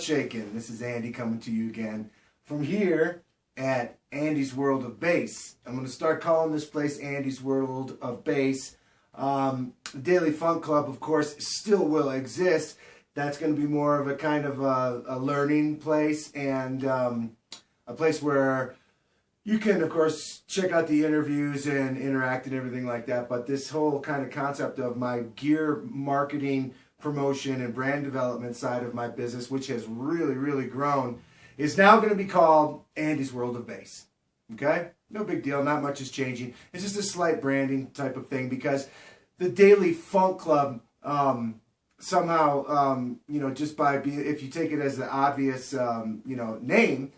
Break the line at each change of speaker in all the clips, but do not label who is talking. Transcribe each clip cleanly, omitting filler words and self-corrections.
shaking? This is Andy coming to you again from here at Andy's World of Bass. I'm going to start calling this place Andy's World of Bass. The Daily Funk Club, of course, still will exist. That's going to be more of a kind of a learning place and a place where you can, of course, check out the interviews and interact and everything like that. But this whole kind of concept of my gear marketing, promotion, and brand development side of my business, which has really, really grown, is now going to be called Andy's World of Bass. Okay? No big deal. Not much is changing. It's just a slight branding type of thing because the Daily Funk Club, somehow, you know, just by if you take it as the obvious, you know, name,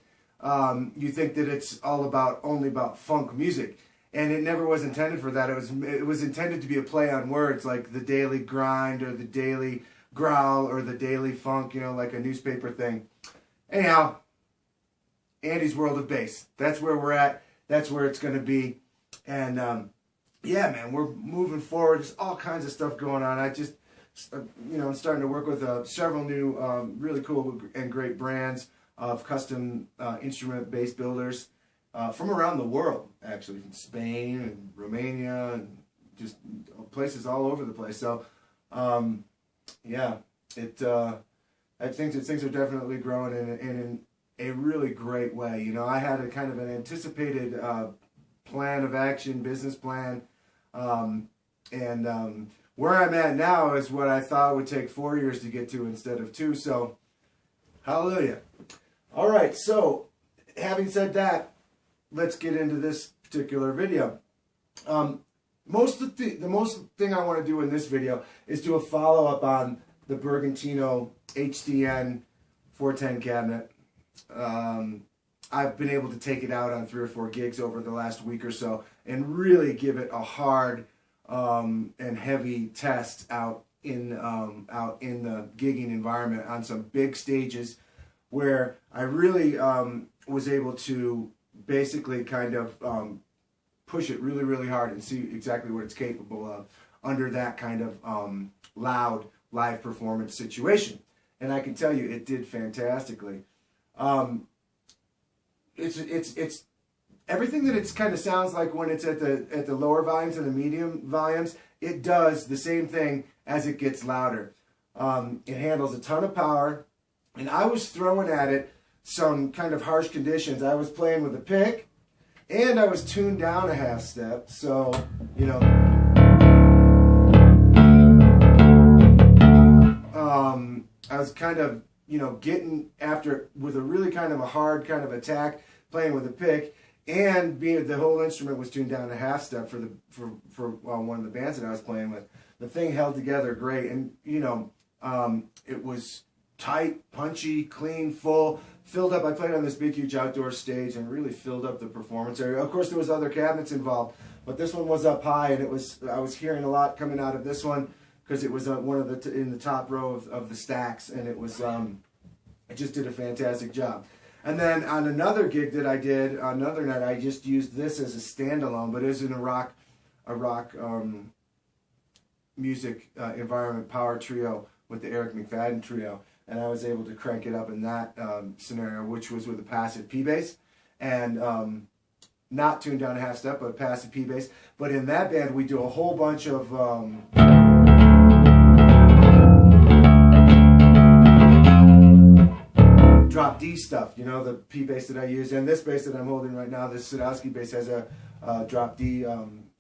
you think that it's all only about funk music, and it never was intended for that. It was intended to be a play on words, like the daily grind or the daily growl or the daily funk, you know, like a newspaper thing. Anyhow, Andy's World of Bass. That's where we're at. That's where it's going to be. And yeah, man, we're moving forward. There's all kinds of stuff going on. I just, you know, I'm starting to work with several new, really cool and great brands of custom instrument bass builders from around the world, actually, from Spain and Romania and just places all over the place. So, yeah, I think that things are definitely growing in a really great way. You know, I had a kind of an anticipated plan of action, business plan, and where I'm at now is what I thought would take 4 years to get to instead of 2. So, hallelujah. All right, so having said that, let's get into this particular video. The most thing I want to do in this video is do a follow-up on the Bergantino HDN410 cabinet. I've been able to take it out on 3 or 4 gigs over the last week or so and really give it a hard and heavy test out in the gigging environment on some big stages, where I really was able to basically kind of push it really, really hard and see exactly what it's capable of under that kind of loud live performance situation. And I can tell you, it did fantastically. It's everything that it kind of sounds like when it's at the lower volumes and the medium volumes. It does the same thing as it gets louder. It handles a ton of power. And I was throwing at it some kind of harsh conditions. I was playing with a pick, and I was tuned down a half step. So, you know, I was kind of, you know, getting after it with a really kind of a hard kind of attack, playing with a pick, and the whole instrument was tuned down a half step for one of the bands that I was playing with. The thing held together great, and you know, it was tight, punchy, clean, full, filled up. I played on this big, huge outdoor stage and really filled up the performance area. Of course, there was other cabinets involved, but this one was up high, and I was hearing a lot coming out of this one because it was one of in the top row of the stacks, and it was it just did a fantastic job. And then on another gig that I did, another night, I just used this as a standalone, but it was in a rock music environment power trio with the Eric McFadden trio. And I was able to crank it up in that scenario, which was with a passive P bass, and not tuned down a half step, but passive P bass. But in that band, we do a whole bunch of drop D stuff. You know, the P bass that I use, and this bass that I'm holding right now, this Sadowsky bass, has a drop D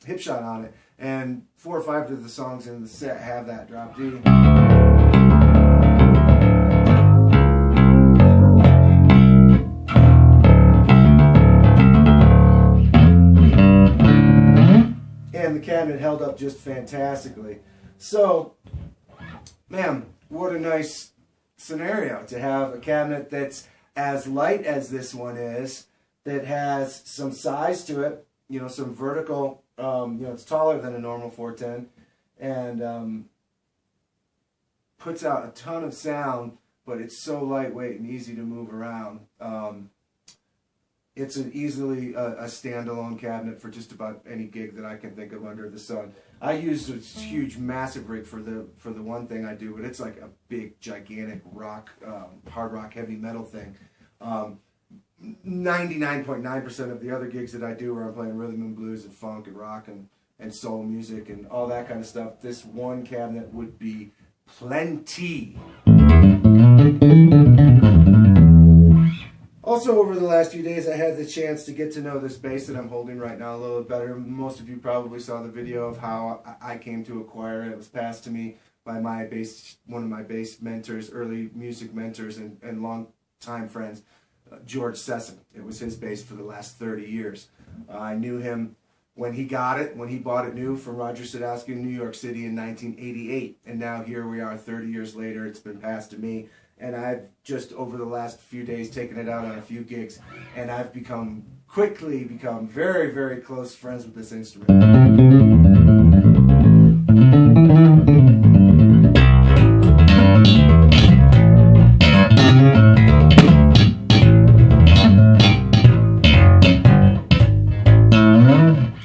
hip shot on it, and 4 or 5 of the songs in the set have that drop D. And the cabinet held up just fantastically. So, man, what a nice scenario to have a cabinet that's as light as this one is, that has some size to it, you know, some vertical, you know, it's taller than a normal 410, and puts out a ton of sound, but it's so lightweight and easy to move around. It's easily a standalone cabinet for just about any gig that I can think of under the sun. I use a huge, massive rig for the one thing I do, but it's like a big, gigantic rock, hard rock, heavy metal thing. 99.9% of the other gigs that I do where I'm playing rhythm and blues and funk and rock and soul music and all that kind of stuff, this one cabinet would be plenty. Also, over the last few days, I had the chance to get to know this bass that I'm holding right now a little bit better. Most of you probably saw the video of how I came to acquire it. It was passed to me by one of my bass mentors, early music mentors and long-time friends, George Sesson. It was his bass for the last 30 years. I knew him when he got it, when he bought it new from Roger Sadowsky in New York City in 1988. And now here we are 30 years later, it's been passed to me. And I've just, over the last few days, taken it out on a few gigs, and I've quickly become very, very close friends with this instrument.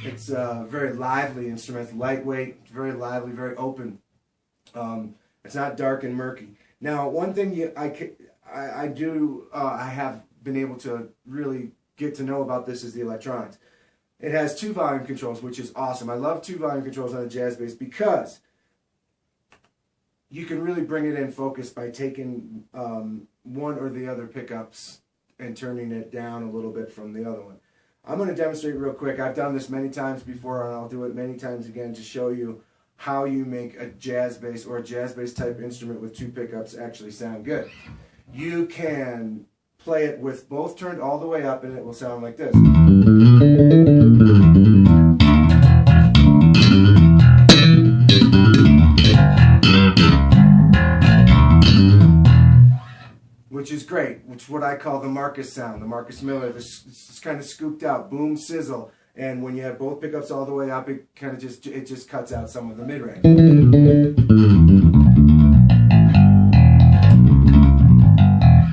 It's a very lively instrument, lightweight, very lively, very open. It's not dark and murky. Now, one thing I have been able to really get to know about this is the electronics. It has 2 volume controls, which is awesome. I love 2 volume controls on a jazz bass because you can really bring it in focus by taking one or the other pickups and turning it down a little bit from the other one. I'm going to demonstrate real quick. I've done this many times before, and I'll do it many times again to show you how you make a jazz bass or a jazz bass type instrument with 2 pickups actually sound good. You can play it with both turned all the way up and it will sound like this. Which is great, which is what I call the Marcus sound, the Marcus Miller. This kind of scooped out, boom, sizzle. And when you have both pickups all the way up, it kind of just cuts out some of the mid-range.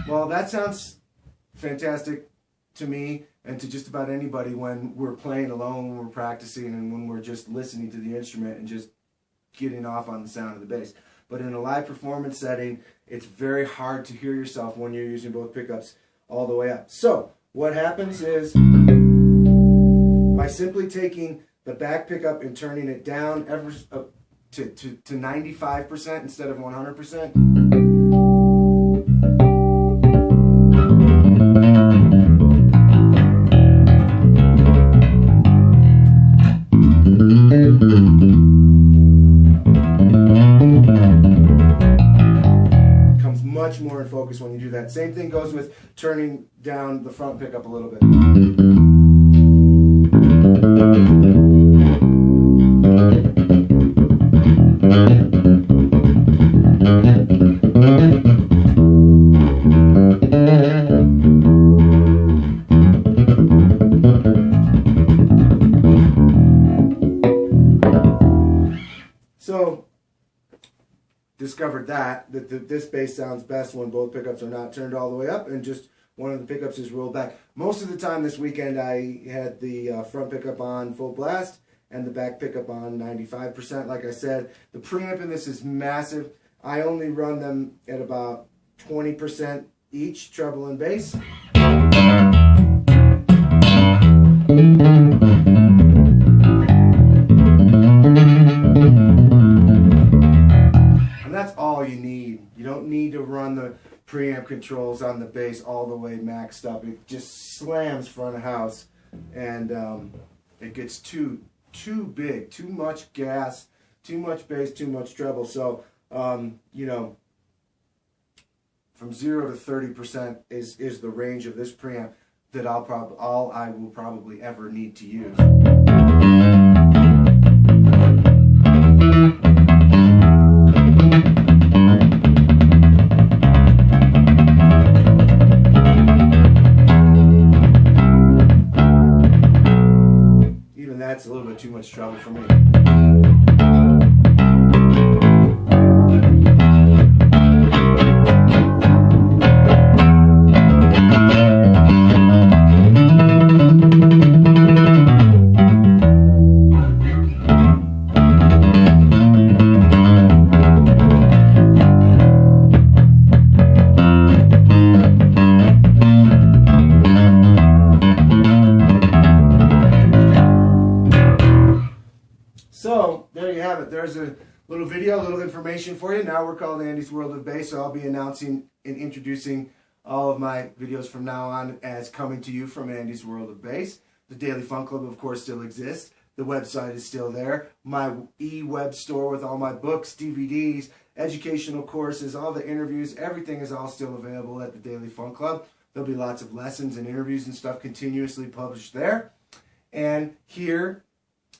Well, that sounds fantastic to me and to just about anybody when we're playing alone, when we're practicing, and when we're just listening to the instrument and just getting off on the sound of the bass. But in a live performance setting, it's very hard to hear yourself when you're using both pickups all the way up. So what happens is, by simply taking the back pickup and turning it down to 95% instead of 100%. Comes much more in focus when you do that. Same thing goes with turning down the front pickup a little bit. So, discovered that this bass sounds best when both pickups are not turned all the way up and just one of the pickups is rolled back. Most of the time this weekend I had the front pickup on full blast and the back pickup on 95%. Like I said, the preamp in this is massive. I only run them at about 20% each, treble and bass. And that's all you need. You don't need to run the preamp controls on the bass all the way maxed up. It just slams front of house and it gets too big, too much gas, too much bass, too much treble. So you know, from 0 to 30% is the range of this preamp that all I will probably ever need to use. Even that's a little bit too much trouble for me. there's a little video, a little information for you. Now we're called Andy's World of Bass, so I'll be announcing and introducing all of my videos from now on as coming to you from Andy's World of Bass. The Daily Funk Club, of course, still exists. The website is still there. My e-web store with all my books, DVDs, educational courses, all the interviews, everything is all still available at the Daily Funk Club. There'll be lots of lessons and interviews and stuff continuously published there. And here,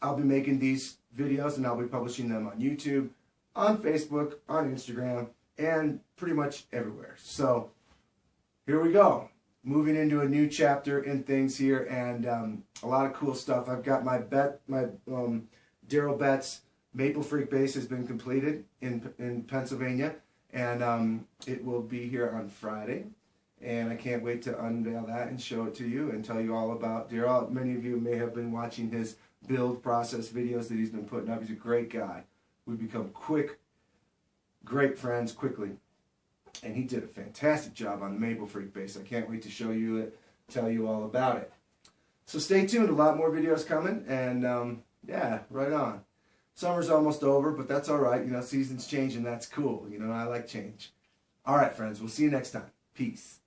I'll be making these videos and I'll be publishing them on YouTube, on Facebook, on Instagram, and pretty much everywhere. So, here we go. Moving into a new chapter in things here, and a lot of cool stuff. I've got my Daryl Betts Maple Freak bass has been completed in Pennsylvania, and it will be here on Friday. And I can't wait to unveil that and show it to you and tell you all about Daryl. Many of you may have been watching his build process videos that he's been putting up. He's a great guy. We've become great friends quickly. And he did a fantastic job on the Maple Freak bass. I can't wait to show you it, tell you all about it. So stay tuned, a lot more videos coming, and yeah, right on. Summer's almost over, but that's all right. You know, seasons change, and that's cool. You know, I like change. All right, friends, we'll see you next time. Peace.